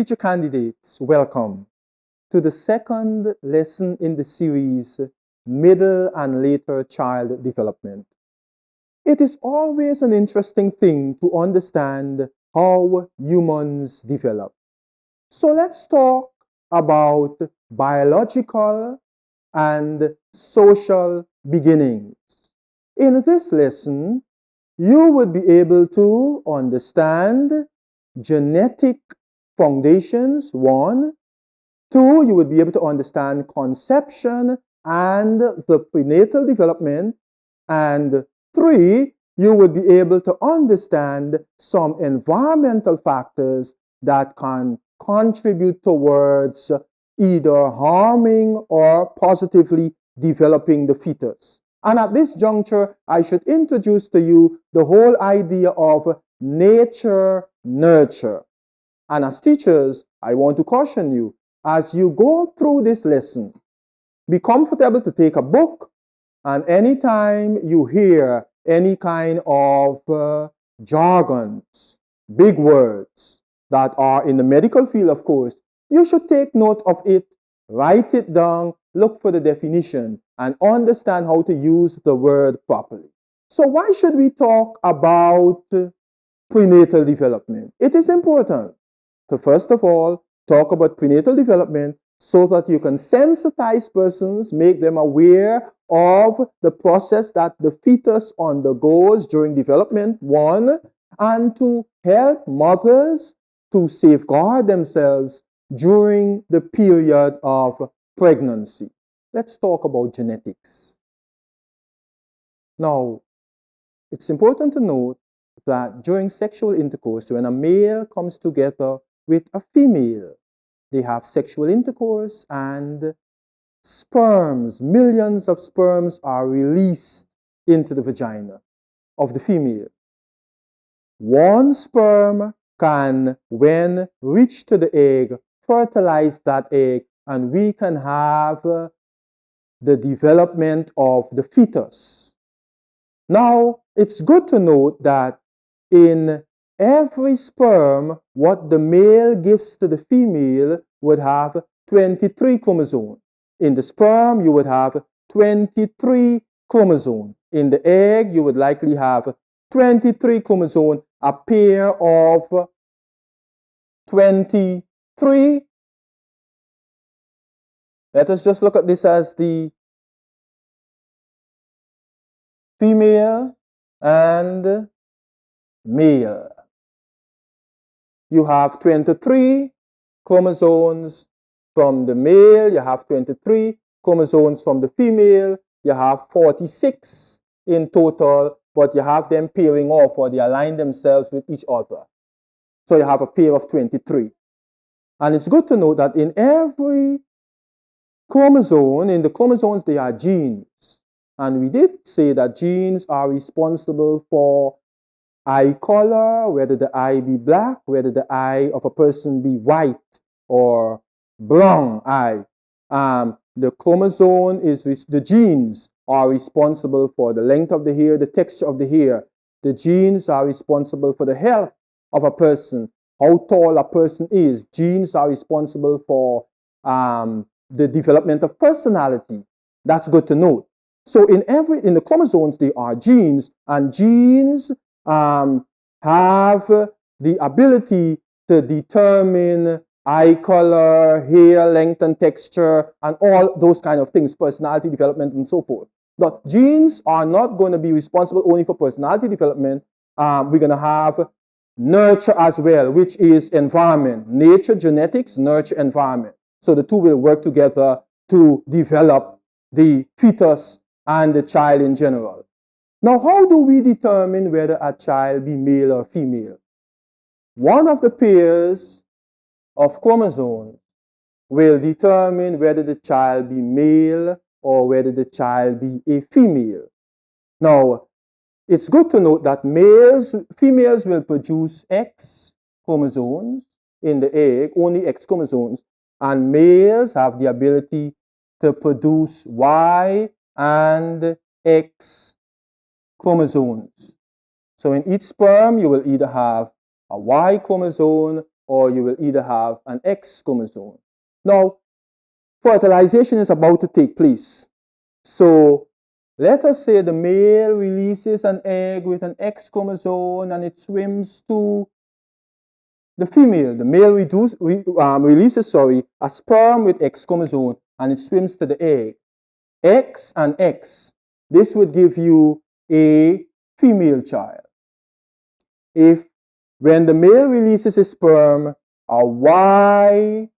teacher candidates, welcome to the second lesson in the series, Middle and Later Child Development. It is always an interesting thing to understand how humans develop. So let's talk about biological and social beginnings. In this lesson, you would be able to understand genetic foundations, 1. 2, you would be able to understand conception and the prenatal development. And 3, you would be able to understand some environmental factors that can contribute towards either harming or positively developing the fetus. And at this juncture, I should introduce to you the whole idea of nature-nurture. And as teachers, I want to caution you, as you go through this lesson, be comfortable to take a book, and anytime you hear any kind of jargons, big words that are in the medical field, of course, you should take note of it, write it down, look for the definition, and understand how to use the word properly. So why should we talk about prenatal development? It is important to, first of all, talk about prenatal development so that you can sensitize persons, make them aware of the process that the fetus undergoes during development, 1, and to help mothers to safeguard themselves during the period of pregnancy. Let's talk about genetics. Now, it's important to note that during sexual intercourse, when a male comes together with a female, they have sexual intercourse and sperms, millions of sperms are released into the vagina of the female. One sperm can, when reach to the egg, fertilize that egg, and we can have the development of the fetus. Now, it's good to note that in every sperm, what the male gives to the female would have 23 chromosomes. In the sperm, you would have 23 chromosomes. In the egg, you would likely have 23 chromosomes, a pair of 23. Let us just look at this as the female and male. You have 23 chromosomes from the male, you have 23 chromosomes from the female, you have 46 in total, but you have them pairing off or they align themselves with each other. So you have a pair of 23. And it's good to note that in every chromosome, in the chromosomes, there are genes. And we did say that genes are responsible for eye color, whether the eye be black, whether the eye of a person be white or brown eye. The chromosome the genes are responsible for the length of the hair, the texture of the hair. The genes are responsible for the health of a person, how tall a person is. Genes are responsible for the development of personality. That's good to note. So in the chromosomes, there are genes, and genes have the ability to determine eye color, hair length and texture, and all those kind of things, personality development and so forth. But genes are not going to be responsible only for personality development. We're going to have nurture as well, which is environment. Nature, genetics, nurture, environment. So the two will work together to develop the fetus and the child in general. Now, how do we determine whether a child be male or female? One of the pairs of chromosomes will determine whether the child be male or whether the child be a female. Now, it's good to note that females will produce X chromosomes in the egg, only X chromosomes, and males have the ability to produce Y and X chromosomes. So in each sperm, you will either have a Y chromosome or you will either have an X chromosome. Now, fertilization is about to take place. So let us say the male releases an egg with an X chromosome and it swims to the female. The male releases a sperm with X chromosome and it swims to the egg. X and X. This would give you a female child. If when the male releases his sperm, a Y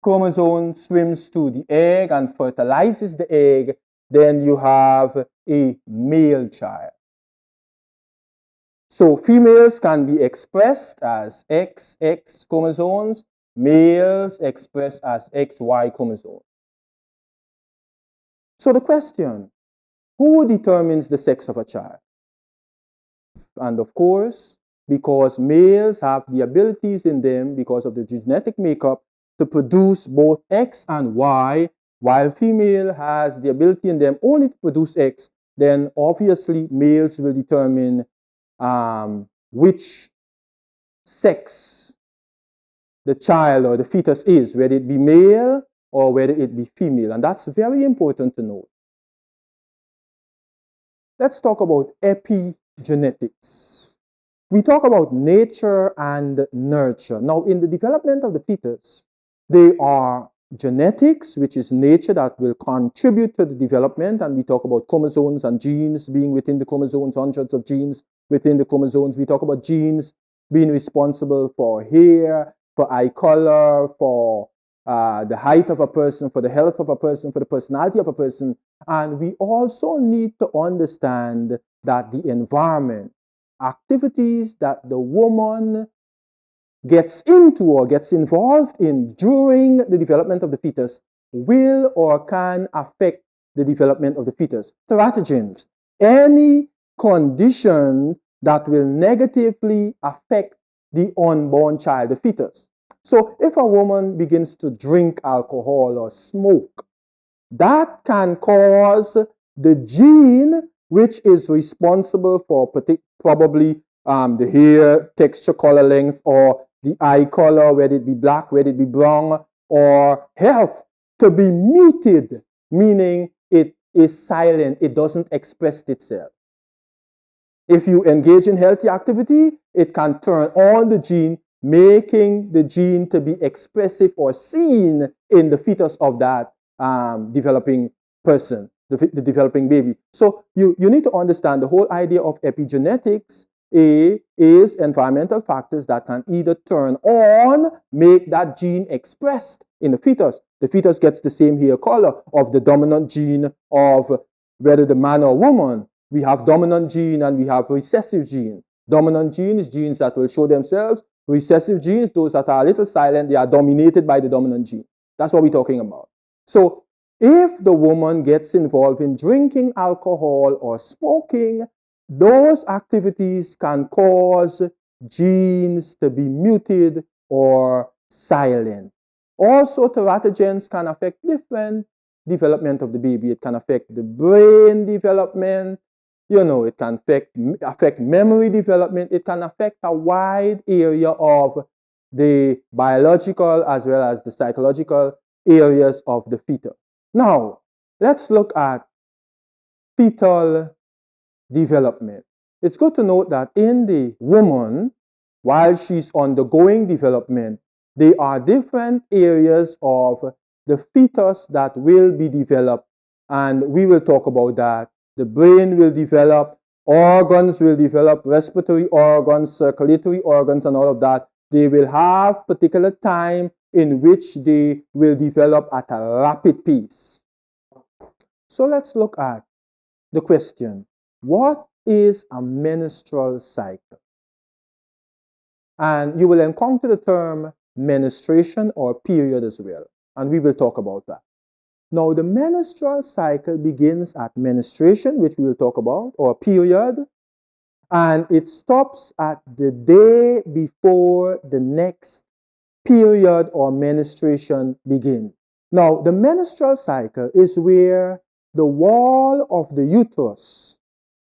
chromosome swims to the egg and fertilizes the egg, then you have a male child. So females can be expressed as XX chromosomes, males expressed as XY chromosomes. So the question, who determines the sex of a child? And of course, because males have the abilities in them because of the genetic makeup to produce both X and Y, while female has the ability in them only to produce X, then obviously males will determine which sex the child or the fetus is, whether it be male or whether it be female. And that's very important to know. Let's talk about epigenetics. We talk about nature and nurture. Now, in the development of the fetus, there are genetics, which is nature that will contribute to the development, and we talk about chromosomes and genes being within the chromosomes, hundreds of genes within the chromosomes. We talk about genes being responsible for hair, for eye color, for the height of a person, for the health of a person, for the personality of a person. And we also need to understand that the environment, activities that the woman gets into or gets involved in during the development of the fetus will or can affect the development of the fetus. Teratogens, any condition that will negatively affect the unborn child, the fetus. So if a woman begins to drink alcohol or smoke, that can cause the gene which is responsible for probably the hair texture, color, length, or the eye color, whether it be black, whether it be brown, or health, to be muted, meaning it is silent, it doesn't express itself. If you engage in healthy activity, it can turn on the gene, making the gene to be expressive or seen in the fetus of that developing person, the developing baby. So you need to understand the whole idea of epigenetics is environmental factors that can either turn on, make that gene expressed in the fetus. The fetus gets the same hair color of the dominant gene of whether the man or woman. We have dominant gene and we have recessive gene. Dominant gene is genes that will show themselves. Recessive genes, those that are a little silent, they are dominated by the dominant gene. That's what we're talking about. So if the woman gets involved in drinking alcohol or smoking, those activities can cause genes to be muted or silent. Also, teratogens can affect different development of the baby. It can affect the brain development. It can affect memory development. It can affect a wide area of the biological as well as the psychological areas of the fetus. Now, let's look at fetal development. It's good to note that in the woman, while she's undergoing development, there are different areas of the fetus that will be developed, and we will talk about that. The brain will develop, organs will develop, respiratory organs, circulatory organs, and all of that. They will have particular time in which they will develop at a rapid pace. So let's look at the question, what is a menstrual cycle? And you will encounter the term menstruation or period as well, and we will talk about that. Now, the menstrual cycle begins at menstruation, which we will talk about, or period, and it stops at the day before the next period or menstruation begins. Now, the menstrual cycle is where the wall of the uterus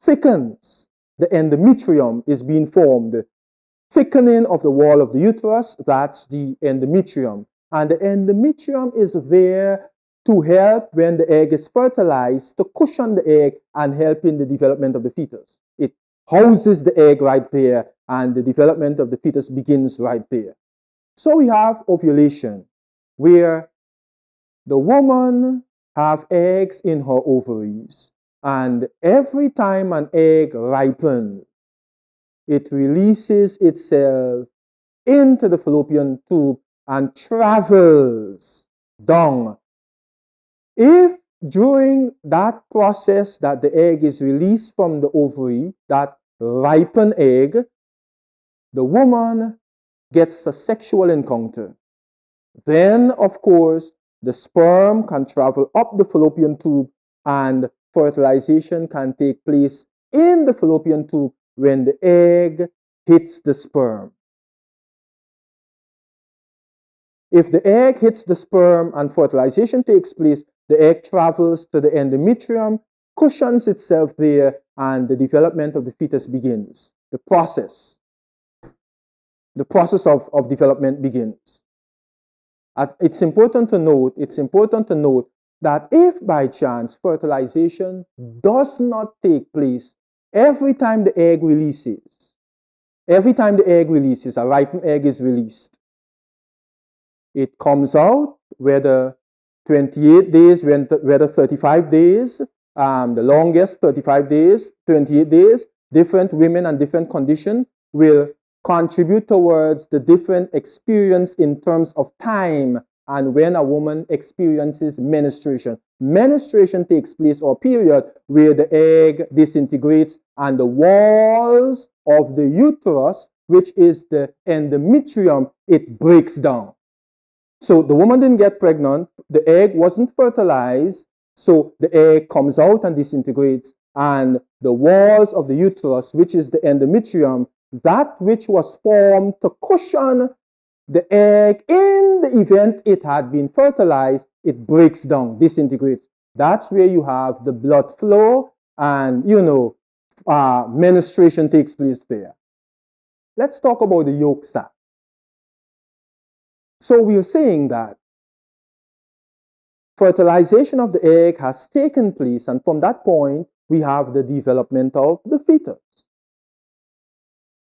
thickens, the endometrium is being formed, thickening of the wall of the uterus, that's the endometrium. And the endometrium is there to help when the egg is fertilized, to cushion the egg and help in the development of the fetus. It houses the egg right there, and the development of the fetus begins right there. So we have ovulation, where the woman have eggs in her ovaries, and every time an egg ripens, it releases itself into the fallopian tube and travels down. If during that process that the egg is released from the ovary, that ripened egg, the woman gets a sexual encounter, then, of course, the sperm can travel up the fallopian tube and fertilization can take place in the fallopian tube when the egg hits the sperm. If the egg hits the sperm and fertilization takes place, the egg travels to the endometrium, cushions itself there, and the development of the fetus begins. The process of development begins. It's important to note that if by chance fertilization does not take place every time the egg releases, a ripened egg is released, it comes out whether 28 days, whether 35 days, the longest 35 days, 28 days, different women and different conditions will contribute towards the different experience in terms of time and when a woman experiences menstruation. Menstruation takes place, or period, where the egg disintegrates and the walls of the uterus, which is the endometrium, it breaks down. So the woman didn't get pregnant, the egg wasn't fertilized, so the egg comes out and disintegrates, and the walls of the uterus, which is the endometrium, that which was formed to cushion the egg in the event it had been fertilized, it breaks down, disintegrates. That's where you have the blood flow and, menstruation takes place there. Let's talk about the yolk sac. So we are saying that fertilization of the egg has taken place, and from that point, we have the development of the fetus.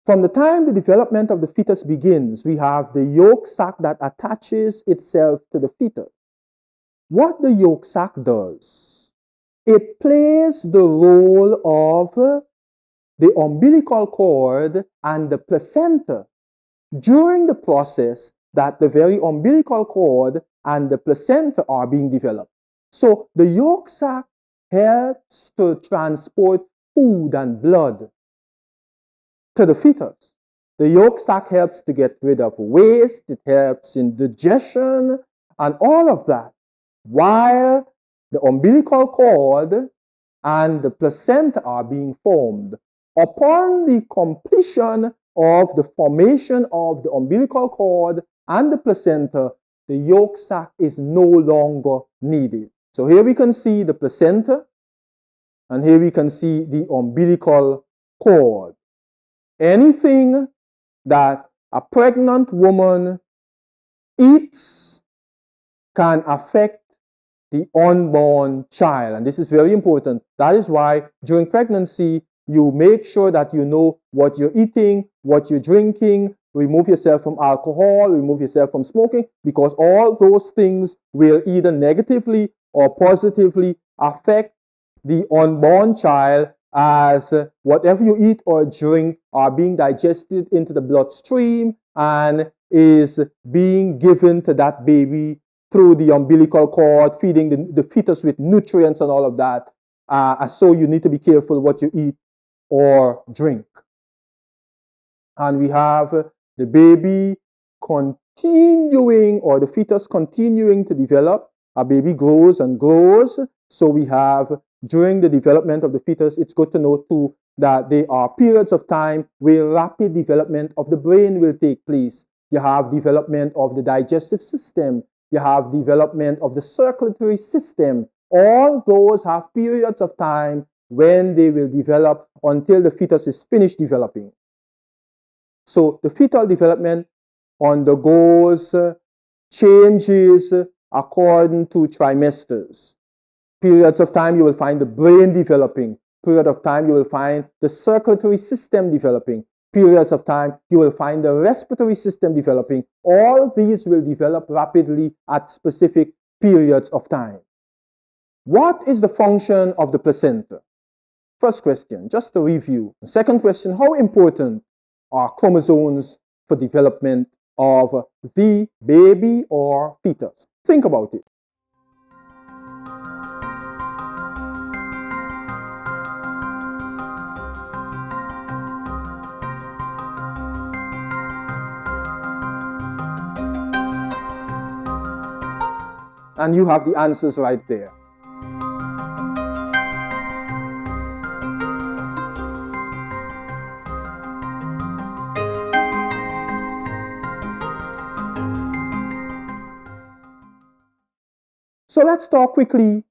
From the time the development of the fetus begins, we have the yolk sac that attaches itself to the fetus. What the yolk sac does, it plays the role of the umbilical cord and the placenta during the process that the very umbilical cord and the placenta are being developed. So the yolk sac helps to transport food and blood to the fetus. The yolk sac helps to get rid of waste, it helps in digestion and all of that, while the umbilical cord and the placenta are being formed. Upon the completion of the formation of the umbilical cord and the placenta, the yolk sac is no longer needed. So here we can see the placenta, and here we can see the umbilical cord. Anything that a pregnant woman eats can affect the unborn child. And this is very important. That is why during pregnancy, you make sure that you know what you're eating, what you're drinking, remove yourself from alcohol, remove yourself from smoking, because all those things will either negatively or positively affect the unborn child, as whatever you eat or drink are being digested into the bloodstream and is being given to that baby through the umbilical cord, feeding the fetus with nutrients and all of that. So you need to be careful what you eat or drink. And we have the baby continuing, or the fetus continuing to develop. A baby grows and grows. So we have, during the development of the fetus, it's good to note too that there are periods of time where rapid development of the brain will take place. You have development of the digestive system. You have development of the circulatory system. All those have periods of time when they will develop until the fetus is finished developing. So the fetal development undergoes changes according to trimesters. Periods of time you will find the brain developing. Period of time you will find the circulatory system developing. Periods of time you will find the respiratory system developing. All these will develop rapidly at specific periods of time. What is the function of the placenta? First question, just a review. Second question, how important are chromosomes for development of the baby or fetus? Think about it. And you have the answers right there. So let's talk quickly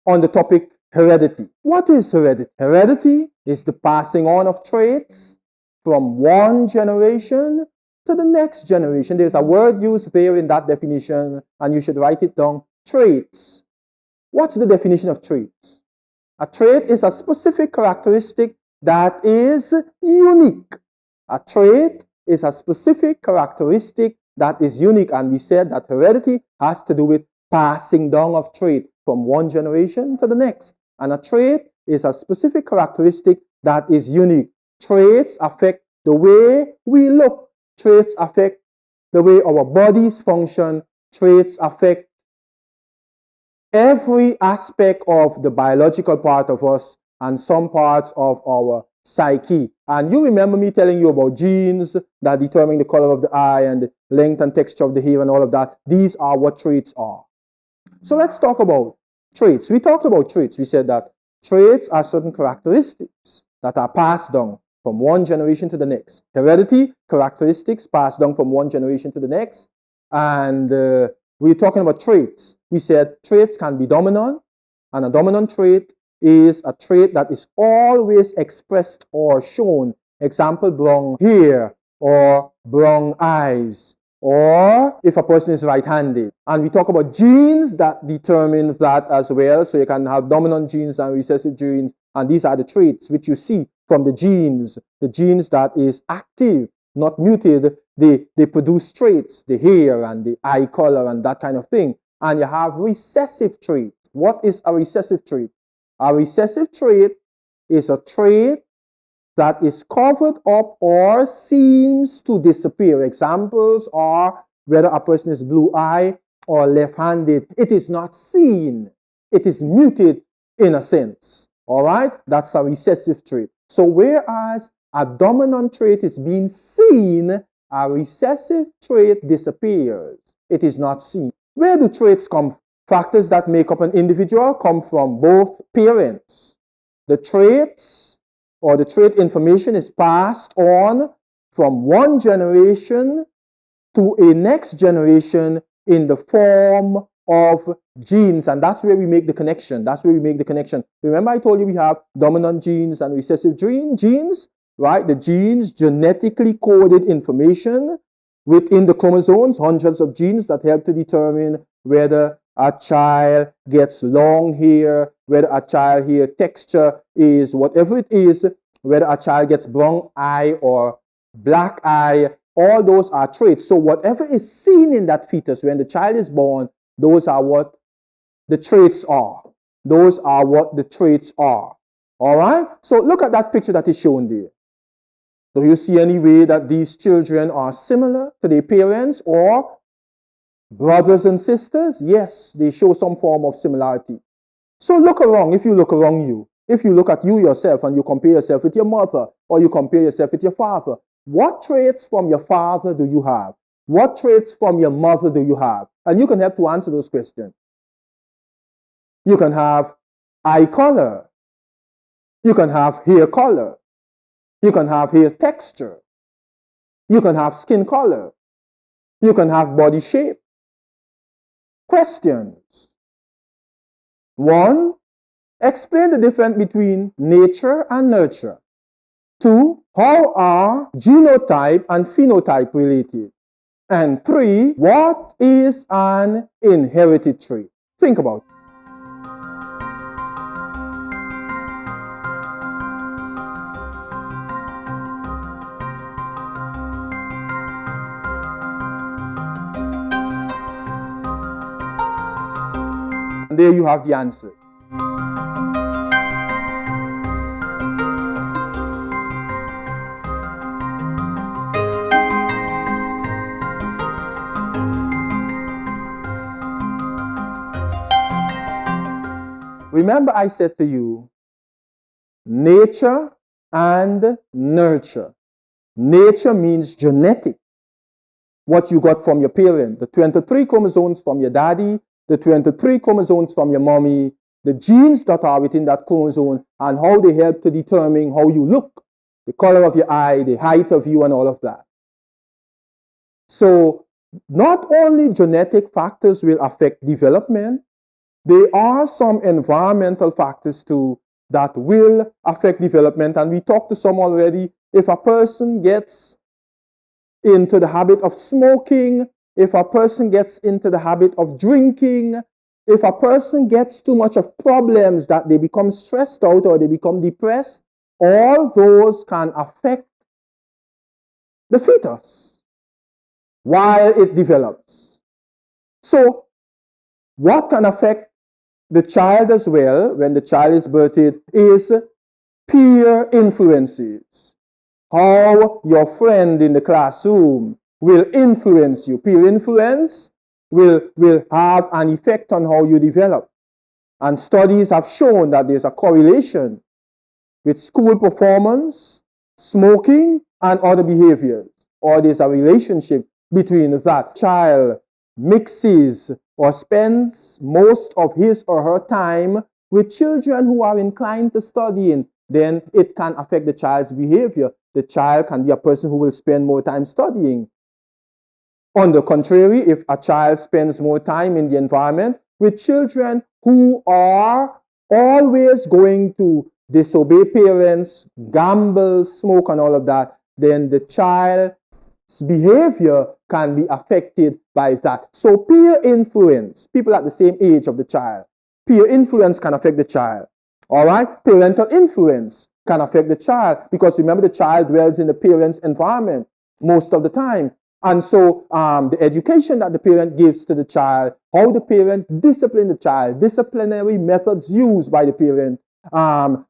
on the topic heredity. What is heredity? Heredity is the passing on of traits from one generation to the next generation. There's a word used there in that definition, and you should write it down. Traits. What's the definition of traits? A trait is a specific characteristic that is unique. A trait is a specific characteristic that is unique, and we said that heredity has to do with passing down of trait from one generation to the next. And a trait is a specific characteristic that is unique. Traits affect the way we look. Traits affect the way our bodies function. Traits affect every aspect of the biological part of us and some parts of our psyche. And you remember me telling you about genes that determine the color of the eye and the length and texture of the hair and all of that. These are what traits are. So let's talk about traits. We talked about traits. We said that traits are certain characteristics that are passed down from one generation to the next. Heredity, characteristics passed down from one generation to the next. And we're talking about traits. We said traits can be dominant, and a dominant trait is a trait that is always expressed or shown. Example, brown hair or brown eyes, or if a person is right-handed. And we talk about genes that determine that as well. So you can have dominant genes and recessive genes, and these are the traits which you see from the genes that is active, not muted. They produce traits, the hair and the eye color and that kind of thing. And you have recessive traits. What is a recessive trait? A recessive trait is a trait that is covered up or seems to disappear. Examples are whether a person is blue-eyed or left-handed. It is not seen. It is muted in a sense. All right? That's a recessive trait. So whereas a dominant trait is being seen, a recessive trait disappears. It is not seen. Where do traits come from? Factors that make up an individual come from both parents. The traits or the trait information is passed on from one generation to a next generation in the form of genes, and that's where we make the connection. Remember I told you we have dominant genes and recessive genes, right? The genes genetically coded information within the chromosomes, hundreds of genes that help to determine whether a child gets long hair, whether a child hair texture is whatever it is, whether a child gets brown eye or black eye. All those are traits. So whatever is seen in that fetus when the child is born, those are what the traits are. Those are what the traits are. All right? So look at that picture that is shown there. Do you see any way that these children are similar to their parents or brothers and sisters? Yes, they show some form of similarity. So look around. If you look around you, if you look at you yourself and you compare yourself with your mother or you compare yourself with your father, what traits from your father do you have? What traits from your mother do you have? And you can help to answer those questions. You can have eye color. You can have hair color. You can have hair texture. You can have skin color. You can have body shape. Questions. 1. Explain the difference between nature and nurture. 2. How are genotype and phenotype related? And 3, what is an inherited trait? Think about it. And there you have the answer. Remember I said to you, nature and nurture. Nature means genetic. What you got from your parent. The 23 chromosomes from your daddy, the 23 chromosomes from your mommy, the genes that are within that chromosome, and how they help to determine how you look, the color of your eye, the height of you, and all of that. So, not only genetic factors will affect development, there are some environmental factors too that will affect development. And we talked to some already. If a person gets into the habit of smoking, if a person gets into the habit of drinking, if a person gets too much of problems that they become stressed out or they become depressed, all those can affect the fetus while it develops. So, what can affect the child as well when the child is birthed is peer influences. How your friend in the classroom will influence you. Peer influence will have an effect on how you develop. And studies have shown that there's a correlation with school performance, smoking, and other behaviors. Or there's a relationship between that. Child mixes or spends most of his or her time with children who are inclined to studying, then it can affect the child's behavior. The child can be a person who will spend more time studying. On the contrary, if a child spends more time in the environment with children who are always going to disobey parents, gamble, smoke, and all of that, then the child's behavior can be affected by that. So peer influence, people at the same age of the child, peer influence can affect the child. All right? Parental influence can affect the child because remember the child dwells in the parent's environment most of the time. And so the education that the parent gives to the child, how the parent disciplines the child, disciplinary methods used by the parent,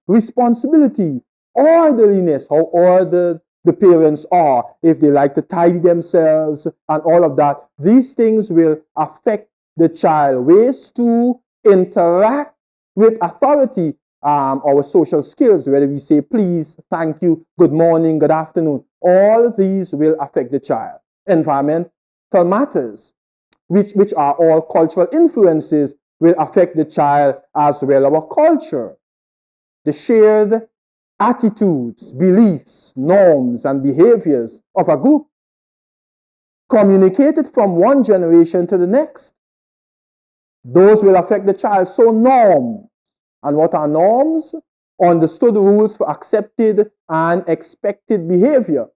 responsibility, orderliness, how ordered the parents are, if they like to tidy themselves and all of that. These things will affect the child. Ways to interact with authority, our social skills, whether we say please, thank you, good morning, good afternoon. All these will affect the child. Environmental matters, which are all cultural influences, will affect the child as well. Our culture, the shared attitudes, beliefs, norms, and behaviors of a group, communicated from one generation to the next. Those will affect the child. So norms. And what are norms? Understood rules for accepted and expected behavior.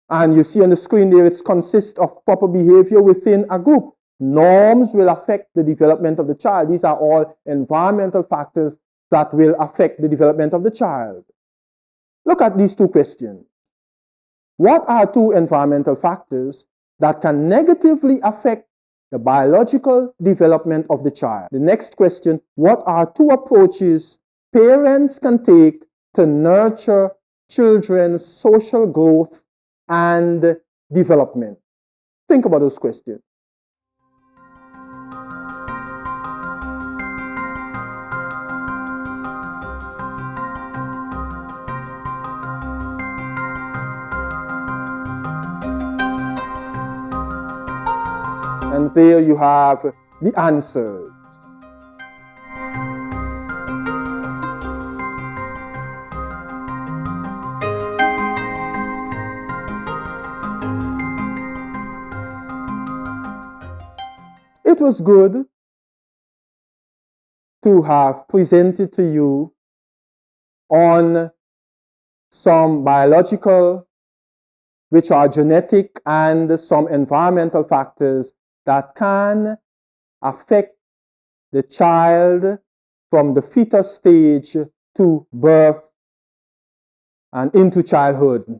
And you see on the screen there, it consists of proper behavior within a group. Norms will affect the development of the child. These are all environmental factors that will affect the development of the child. Look at these two questions. What are two environmental factors that can negatively affect the biological development of the child? The next question, what are two approaches parents can take to nurture children's social growth and development? Think about those questions. And there you have the answers. It was good to have presented to you on some biological, which are genetic, and some environmental factors that can affect the child from the fetus stage to birth and into childhood.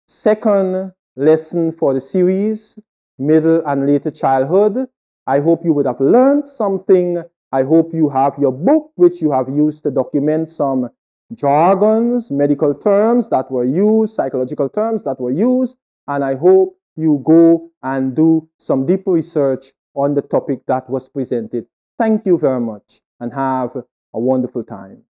Second lesson for the series, middle and later childhood. I hope you would have learned something. I hope you have your book, which you have used to document some jargons, medical terms that were used, psychological terms that were used, and I hope you go and do some deeper research on the topic that was presented. Thank you very much and have a wonderful time.